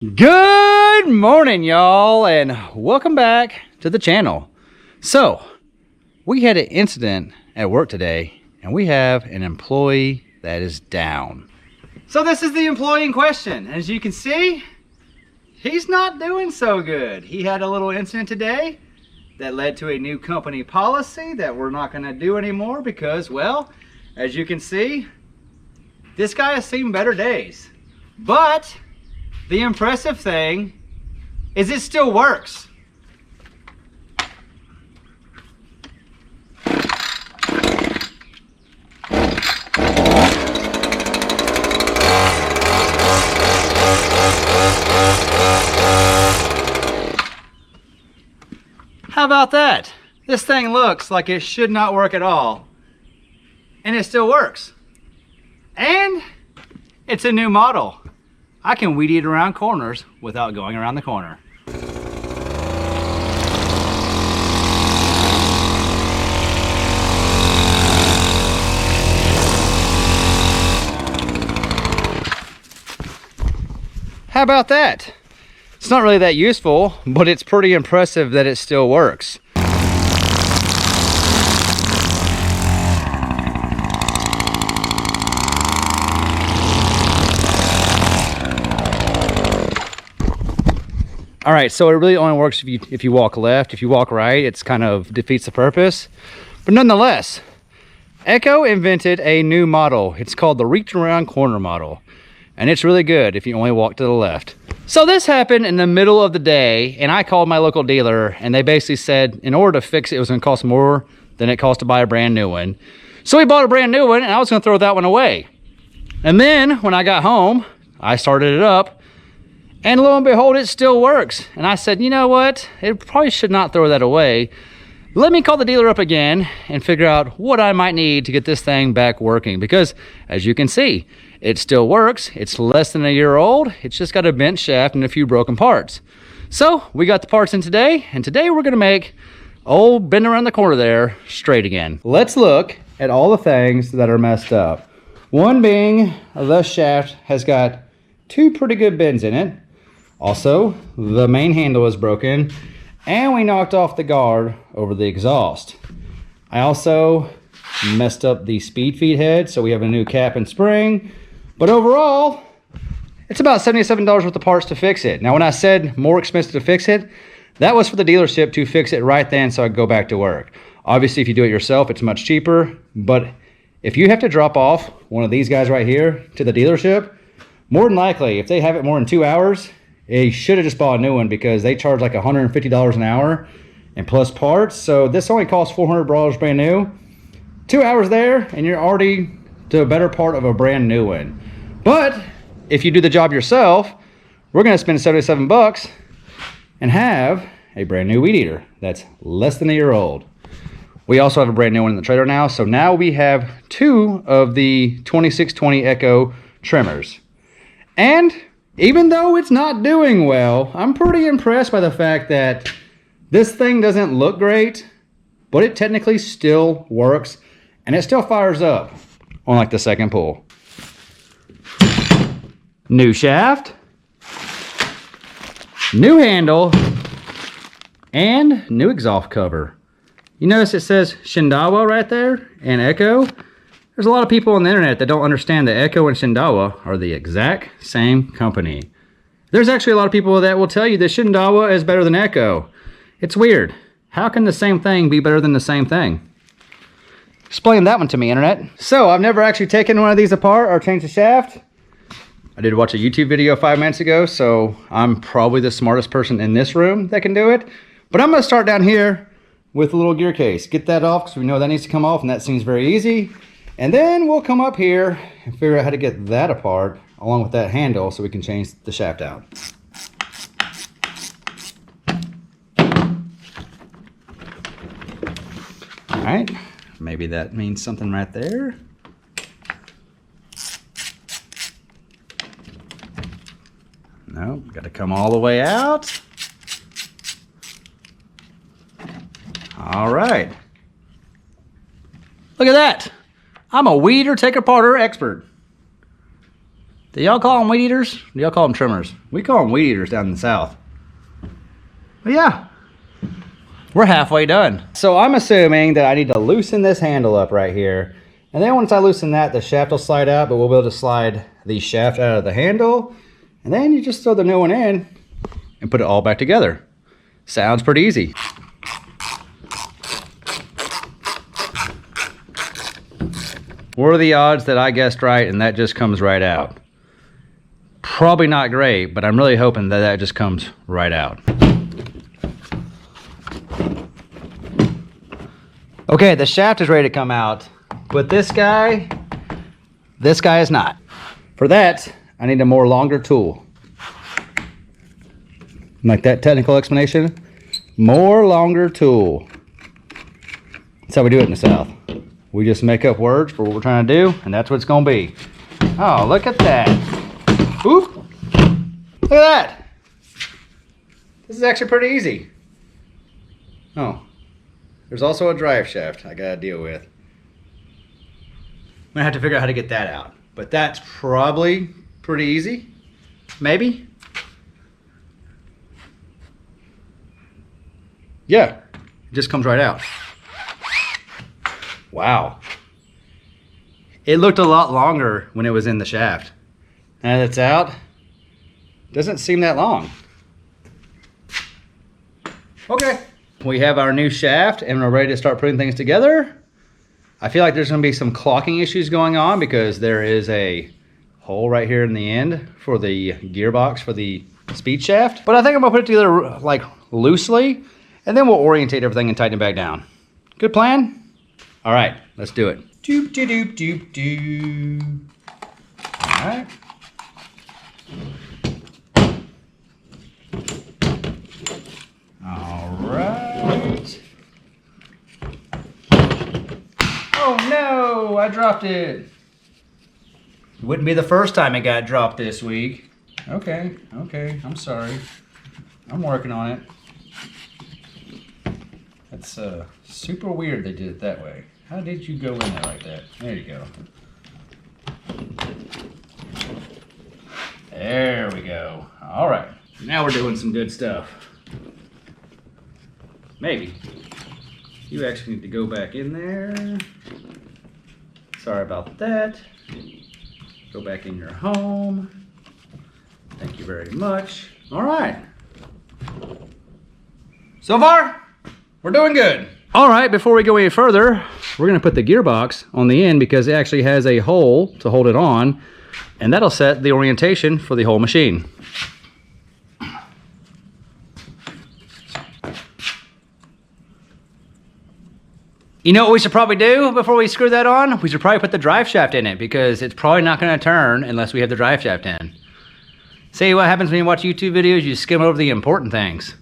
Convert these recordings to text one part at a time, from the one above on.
Good morning, y'all, and welcome back to the channel. So, we had an incident at work today, and we have an employee that is down. So this is the employee in question. As you can see, he's not doing so good. He had a little incident today that led to a new company policy that we're not going to do anymore because, well, as you can see, this guy has seen better days. But the impressive thing is it still works. How about that? This thing looks like it should not work at all, and it still works. And it's a new model. I can weed eat around corners without going around the corner. How about that? It's not really that useful, but it's pretty impressive that it still works. All right, so it really only works if you walk left. If you walk right, it's kind of defeats the purpose. But nonetheless, Echo invented a new model. It's called the reach around corner model. And it's really good if you only walk to the left. So this happened in the middle of the day, and I called my local dealer, and they basically said in order to fix it, it was gonna cost more than it cost to buy a brand new one. So we bought a brand new one, and I was gonna throw that one away. And then when I got home, I started it up, and lo and behold, it still works. And I said, you know what? It probably should not throw that away. Let me call the dealer up again and figure out what I might need to get this thing back working. Because as you can see, it still works. It's less than a year old. It's just got a bent shaft and a few broken parts. So we got the parts in today, and today we're gonna make old bend around the corner there straight again. Let's look at all the things that are messed up. One being the shaft has got two pretty good bends in it. Also, the main handle is broken, and we knocked off the guard over the exhaust. I also messed up the speed feed head, so we have a new cap and spring. But overall, it's about $77 worth of parts to fix it. Now, when I said more expensive to fix it, that was for the dealership to fix it right then so I could go back to work. Obviously, if you do it yourself, it's much cheaper. But if you have to drop off one of these guys right here to the dealership, more than likely, if they have it more than 2 hours, you should have just bought a new one because they charge like $150 an hour and plus parts. So this only costs $400 brand new. 2 hours there and you're already to a better part of a brand new one. But if you do the job yourself, we're gonna spend 77 bucks and have a brand new weed eater that's less than a year old. We also have a brand new one in the trailer now. So now we have two of the 2620 Echo trimmers. And even though it's not doing well, I'm pretty impressed by the fact that this thing doesn't look great, but it technically still works and it still fires up on like the second pull. New shaft, new handle, and new exhaust cover. You notice it says Shindawa right there and Echo. There's a lot of people on the internet that don't understand that Echo and Shindawa are the exact same company. There's actually a lot of people that will tell you that Shindawa is better than Echo. It's weird. How can the same thing be better than the same thing? Explain that one to me, internet. So I've never actually taken one of these apart or changed the shaft. I did watch a YouTube video 5 minutes ago, so I'm probably the smartest person in this room that can do it. But I'm gonna start down here with a little gear case. Get that off because we know that needs to come off, and that seems very easy. And then we'll come up here and figure out how to get that apart along with that handle so we can change the shaft out. All right, maybe that means something right there. No, got to come all the way out. All right. Look at that. I'm a weeder take aparter expert. Do y'all call them weed eaters? Do y'all call them trimmers? We call them weed eaters down in the south. But yeah, we're halfway done. So I'm assuming that I need to loosen this handle up right here. And then once I loosen that, the shaft will slide out, but we'll be able to slide the shaft out of the handle. And then you just throw the new one in and put it all back together. Sounds pretty easy. What are the odds that I guessed right and that just comes right out? Probably not great, but I'm really hoping that that just comes right out. Okay, the shaft is ready to come out, but this guy is not. For that, I need a more longer tool. Like that technical explanation, more longer tool. That's how we do it in the South. We just make up words for what we're trying to do, and that's what it's gonna be. Oh, look at that. Oop. Look at that. This is actually pretty easy. Oh, there's also a drive shaft I gotta deal with. I'm gonna have to figure out how to get that out, but that's probably pretty easy, maybe. Yeah, it just comes right out. Wow. It looked a lot longer when it was in the shaft. Now that it's out, doesn't seem that long. Okay. We have our new shaft and we're ready to start putting things together. I feel like there's gonna be some clocking issues going on because there is a hole right here in the end for the gearbox for the speed shaft. But I think I'm gonna put it together like loosely and then we'll orientate everything and tighten it back down. Good plan? All right, let's do it. Doop, doop, doop, doop. All right. All right. Oh no, I dropped it. It wouldn't be the first time it got dropped this week. Okay, I'm sorry. I'm working on it. That's super weird they did it that way. How did you go in there like that? There you go. There we go. All right. Now we're doing some good stuff. Maybe. You actually need to go back in there. Sorry about that. Go back in your home. Thank you very much. All right. So far, we're doing good. All right, before we go any further, we're gonna put the gearbox on the end because it actually has a hole to hold it on, and that'll set the orientation for the whole machine. You know what we should probably do before we screw that on? We should probably put the drive shaft in it because it's probably not gonna turn unless we have the drive shaft in. See what happens when you watch YouTube videos? You skim over the important things.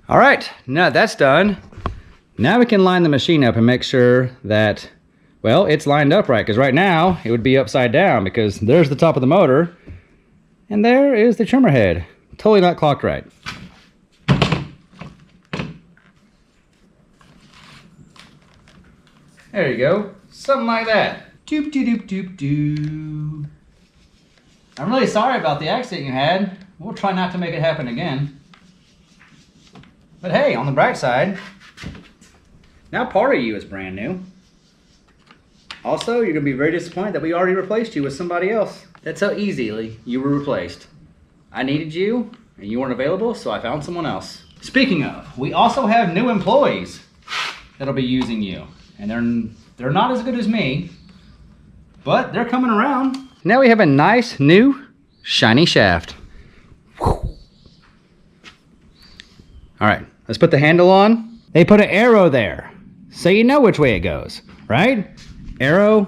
All right, now that's done. Now we can line the machine up and make sure that, well, it's lined up right, because right now it would be upside down because there's the top of the motor and there is the trimmer head. Totally not clocked right. There you go, something like that. Doop, doop, doop, doop, doop. I'm really sorry about the accident you had. We'll try not to make it happen again. But hey, on the bright side, now part of you is brand new. Also, you're gonna be very disappointed that we already replaced you with somebody else. That's how easily you were replaced. I needed you, and you weren't available, so I found someone else. Speaking of, we also have new employees that'll be using you. And they're not as good as me, but they're coming around. Now we have a nice, new, shiny shaft. All right, let's put the handle on. They put an arrow there, so you know which way it goes, right? Arrow,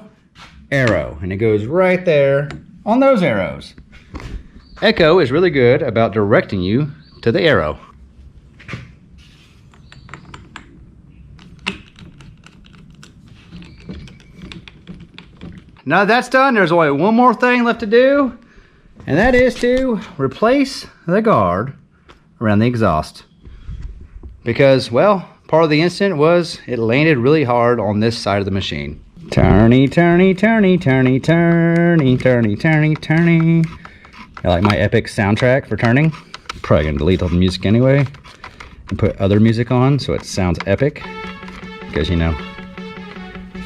arrow, and it goes right there on those arrows. Echo is really good about directing you to the arrow. now that that's done, there's only one more thing left to do, and that is to replace the guard around the exhaust. Because, well, part of the incident was it landed really hard on this side of the machine. Turny, turny, turny, turny, turny, turny, turny, turny. I like my epic soundtrack for turning. Probably gonna delete all the music anyway and put other music on so it sounds epic. Because, you know,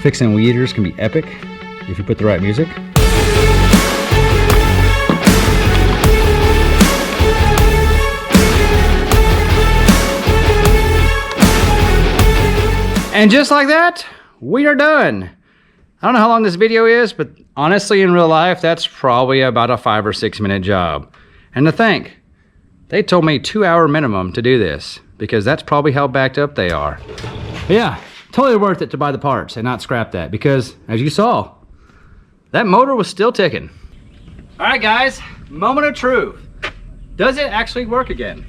fixing weed eaters can be epic if you put the right music. And just like that, we are done. I don't know how long this video is, but honestly, in real life, that's probably about a 5 or 6 minute job. And to think, they told me 2-hour minimum to do this, because that's probably how backed up they are. But yeah, totally worth it to buy the parts and not scrap that, because as you saw, that motor was still ticking. All right, guys, moment of truth. Does it actually work again?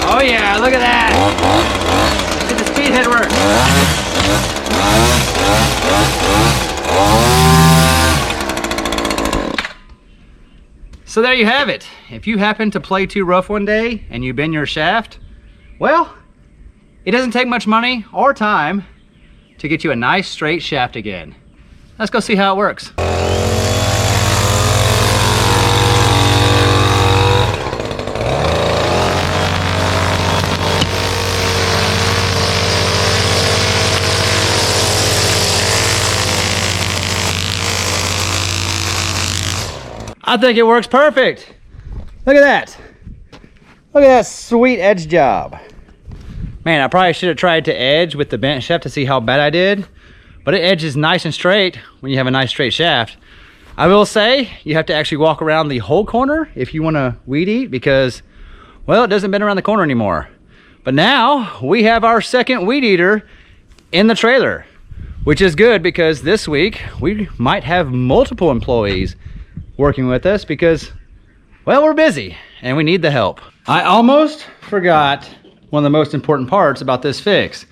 Oh yeah, look at that! Look at the speedhead work! So there you have it. If you happen to play too rough one day and you bend your shaft, well, it doesn't take much money or time to get you a nice straight shaft again. Let's go see how it works. I think it works perfect. Look at that. Look at that sweet edge job. Man, I probably should have tried to edge with the bent shaft to see how bad I did, but it edges nice and straight when you have a nice straight shaft. I will say you have to actually walk around the whole corner if you want to weed eat, because, well, it doesn't bend around the corner anymore. But now we have our second weed eater in the trailer, which is good because this week we might have multiple employees working with us because, well, we're busy and we need the help. I almost forgot one of the most important parts about this fix.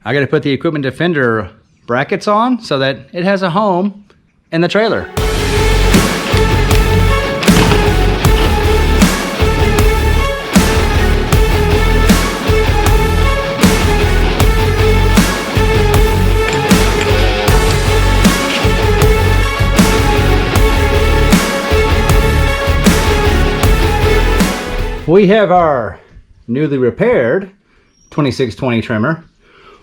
I got to put the equipment defender brackets on so that it has a home in the trailer. We have our newly repaired 2620 trimmer.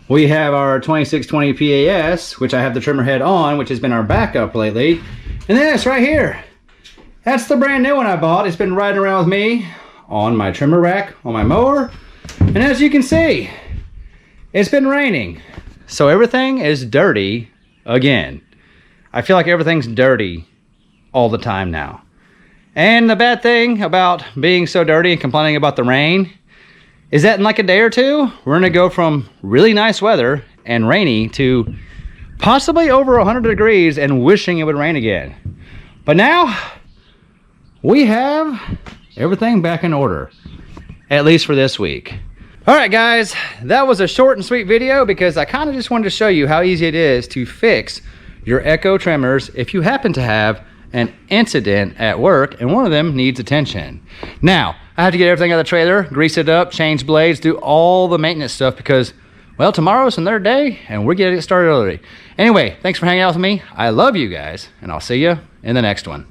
We have our 2620 PAS, which I have the trimmer head on, which has been our backup lately. And this right here, that's the brand new one I bought. It's been riding around with me on my trimmer rack, on my mower. And as you can see, it's been raining. So everything is dirty again. I feel like everything's dirty all the time now. And the bad thing about being so dirty and complaining about the rain is that in like a day or two, we're gonna go from really nice weather and rainy to possibly over 100 degrees and wishing it would rain again. But now we have everything back in order, at least for this week. All right, guys, that was a short and sweet video because I kind of just wanted to show you how easy it is to fix your Echo trimmers if you happen to have an incident at work and one of them needs attention. Now, I have to get everything out of the trailer, grease it up, change blades, do all the maintenance stuff because, well, tomorrow's another day and we're getting it started early. Anyway, thanks for hanging out with me. I love you guys and I'll see you in the next one.